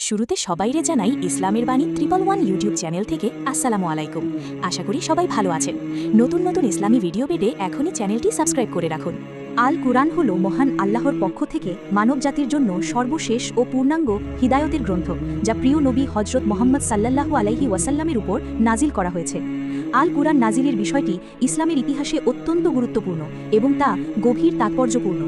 শুরুতে সবাইরে জানাই ইসলামের বাণী 111 ইউটিউব চ্যানেল থেকে আসসালামু আলাইকুম। আশা করি সবাই ভালো আছেন। নতুন নতুন ইসলামী ভিডিও পেতে এখনই চ্যানেলটি সাবস্ক্রাইব করে রাখুন। আল কুরআন হল মহান আল্লাহর পক্ষ থেকে মানবজাতির জন্য সর্বশেষ ও পূর্ণাঙ্গ হিদায়তের গ্রন্থ, যা প্রিয় নবী হজরত মোহাম্মদ সাল্লাল্লাহু আলাইহি ওয়াসাল্লামের উপর নাজিল করা হয়েছে। আল কুরআন নাজিলের বিষয়টি ইসলামের ইতিহাসে অত্যন্ত গুরুত্বপূর্ণ এবং তা গভীর তাৎপর্যপূর্ণ।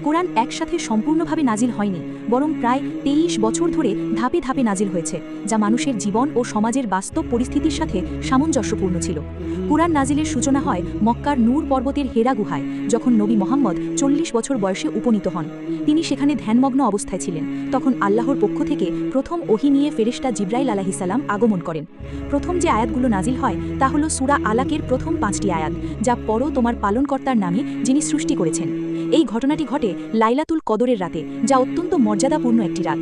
কোরআন একসাথে সম্পূর্ণভাবে নাজিল হয়নি, বরং প্রায় 23 বছর ধরে ধাপে ধাপে নাজিল হয়েছে, যা মানুষের জীবন ও সমাজের বাস্তব পরিস্থিতির সাথে সামঞ্জস্যপূর্ণ ছিল। কুরআন নাজিলের সূচনা হয় মক্কার নূর পর্বতের হেরা গুহায়, যখন নবী মোহাম্মদ 40 বছর বয়সে উপনীত হন। তিনি সেখানে ধ্যানমগ্ন অবস্থায় ছিলেন। তখন আল্লাহর পক্ষ থেকে প্রথম ওহী নিয়ে ফেরেশতা জিবরাইল আলাইহিসসালাম আগমন করেন। প্রথম যে আয়াতগুলো নাজিল হয় তা হল সূরা আলাকের প্রথম 5টি আয়াত, যা পড়ো তোমার পালনকর্তার নামে, যিনি সৃষ্টি করেছেন। এই ঘটনাটি ঘটে লাইলাতুল কদরের রাতে, যা অত্যন্ত মর্যাদাপূর্ণ একটি রাত।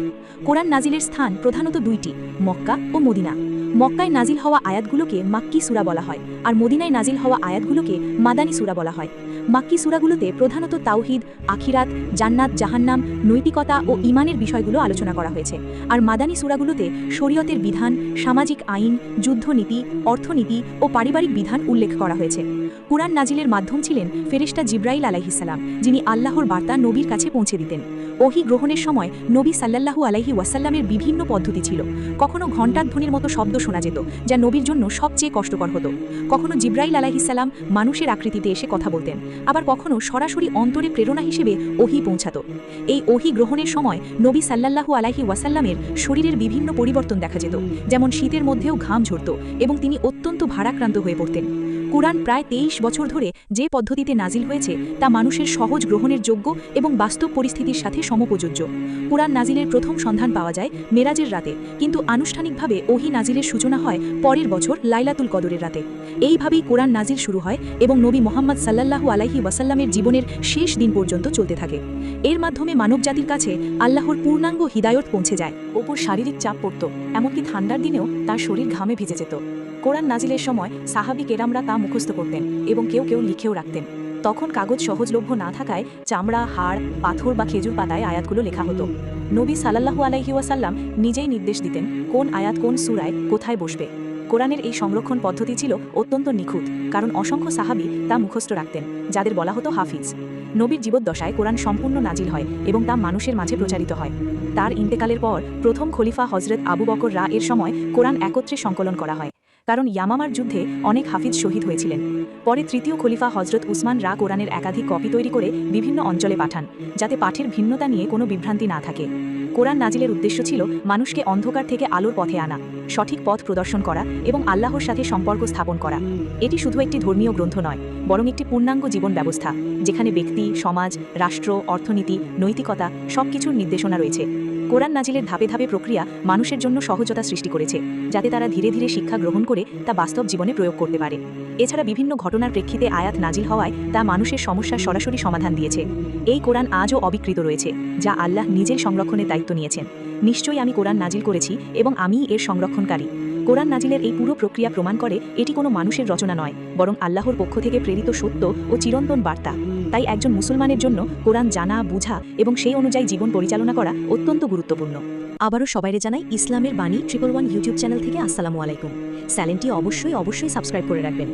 কোরআন নাজিলের স্থান প্রধানত দুইটি, মক্কা ও মদিনা। মক্কায় নাজিল হওয়া আয়াতগুলোকে মাক্কি সূরা বলা হয়, আর মদিনায় নাজিল হওয়া আয়াতগুলোকে মাদানী সূরা বলা হয়। মাক্কি সূরাগুলোতে প্রধানত তাওহীদ, আখিরাত, জান্নাত, জাহান্নাম, নৈতিকতা ও ঈমানের বিষয়গুলো আলোচনা করা হয়েছে, আর মাদানী সূরাগুলোতে শরীয়তের বিধান, সামাজিক আইন, যুদ্ধনীতি, অর্থনীতি ও পারিবারিক বিধান উল্লেখ করা হয়েছে। কুরআন নাজিলের মাধ্যম ছিলেন ফেরেশতা জিবরাইল আলাইহিসসালাম, যিনি আল্লাহর বার্তা নবীর কাছে পৌঁছে দিতেন। ওহী গ্রহণের সময় নবী সাল্লাল্লাহু আলাইহি ওয়াসাল্লামের বিভিন্ন পদ্ধতি ছিল। কখনো ঘণ্টার ধ্বনির মতো শব্দ শোনা যেত, যা নবীর জন্য সবচেয়ে কষ্টকর হতো। কখনো জিবরাইল আলাইহিসসালাম মানুষের আকৃতিতে এসে কথা বলতেন, আবার কখনো সরাসরি অন্তরে প্রেরণা হিসেবে ওহী পৌঁছাত। এই ওহী গ্রহণের সময় নবী সাল্লাল্লাহু আলাইহি ওয়াসাল্লামের শরীরের বিভিন্ন পরিবর্তন দেখা যেত, যেমন শীতের মধ্যেও ঘাম ঝরত এবং তিনি অত্যন্ত ভারাক্রান্ত হয়ে পড়তেন। কুরআন প্রায় 23 বছর ধরে যে পদ্ধতিতে নাজিল হয়েছে তা মানুষের সহজ গ্রহণের যোগ্য এবং বাস্তব পরিস্থিতির সাথে সমপ্রযোজ্য। কুরআন নাজিলের প্রথম সন্ধান পাওয়া যায় মেরাজের রাতে, কিন্তু আনুষ্ঠানিকভাবে ওহী নাজিলের সূচনা হয় পরের বছর লাইলাতুল কদরের রাতে। এইভাবেই কুরআন নাজিল শুরু হয় এবং নবী মোহাম্মদ সাল্লাল্লাহু আলাইহি ওয়াসাল্লামের জীবনের শেষ দিন পর্যন্ত চলতে থাকে। এর মাধ্যমে মানবজাতির কাছে আল্লাহর পূর্ণাঙ্গ হিদায়ত পৌঁছে যায়। ওপর শারীরিক চাপ পড়ত, এমনকি ঠান্ডার দিনেও তার শরীর ঘামে ভিজে যেত। কোরআন নাজিলের সময় সাহাবী কেরামরা তা মুখস্থ করতেন এবং কেউ কেউ লিখেও রাখতেন। তখন কাগজ সহজলভ্য না থাকায় চামড়া, হাড়, পাথর বা খেজুর পাতায় আয়াতগুলো লেখা হতো। নবী সাল্লাল্লাহু আলাইহি ওয়াসাল্লাম নিজেই নির্দেশ দিতেন কোন আয়াত কোন সূরায় কোথায় বসবে। কোরআনের এই সংরক্ষণ পদ্ধতি ছিল অত্যন্ত নিখুঁত, কারণ অসংখ্য সাহাবী তা মুখস্থ রাখতেন, যাদের বলা হতো হাফিজ। নবীর জীবদ্দশায় কোরআন সম্পূর্ণ নাজিল হয় এবং তা মানুষের মাঝে প্রচারিত হয়। তার ইন্তেকালের পর প্রথম খলিফা হজরত আবু বকর এর সময় কোরআন একত্রে সংকলন করা হয়, কারণ ইয়ামামার যুদ্ধে অনেক হাফিজ শহীদ হয়েছিলেন। পরে তৃতীয় খলিফা হজরত উসমান কোরআনের একাধিক কপি তৈরি করে বিভিন্ন অঞ্চলে পাঠান, যাতে পাঠের ভিন্নতা নিয়ে কোনো বিভ্রান্তি না থাকে। কোরআন নাজিলের উদ্দেশ্য ছিল মানুষকে অন্ধকার থেকে আলোর পথে আনা, সঠিক পথ প্রদর্শন করা এবং আল্লাহর সাথে সম্পর্ক স্থাপন করা। এটি শুধু একটি ধর্মীয় গ্রন্থ নয়, বরং একটি পূর্ণাঙ্গ জীবন ব্যবস্থা, যেখানে ব্যক্তি, সমাজ, রাষ্ট্র, অর্থনীতি, নৈতিকতা সবকিছুর নির্দেশনা রয়েছে। কোরআন নাজিলের ধাপে ধাপে প্রক্রিয়া মানুষের জন্য সহজতা সৃষ্টি করেছে, যাতে তারা ধীরে ধীরে শিক্ষা গ্রহণ করে তা বাস্তব জীবনে প্রয়োগ করতে পারে। এছাড়া বিভিন্ন ঘটনার প্রেক্ষিতে আয়াত নাজিল হওয়ায় তা মানুষের সমস্যার সরাসরি সমাধান দিয়েছে। এই কোরআন আজও অবিকৃত রয়েছে, যা আল্লাহ নিজের সংরক্ষণের দায়িত্ব নিয়েছেন। নিশ্চয়ই আমি কোরআন নাজিল করেছি এবং আমিই এর সংরক্ষণকারী। কোরআন নাজিলের এই পুরো প্রক্রিয়া প্রমাণ করে এটি কোনো মানুষের রচনা নয়, বরং আল্লাহর পক্ষ থেকে প্রেরিত সত্য ও চিরন্তন বার্তা। তাই একজন মুসলমানের জন্য কোরআন জানা, বুঝা এবং সেই অনুযায়ী জীবন পরিচালনা করা অত্যন্ত গুরুত্বপূর্ণ। আবারও সবাইরে জানাই ইসলামের বাণী 111 ইউটিউব চ্যানেল থেকে আসসালামু আলাইকুম। চ্যানেলটি অবশ্যই সাবস্ক্রাইব করে রাখবেন।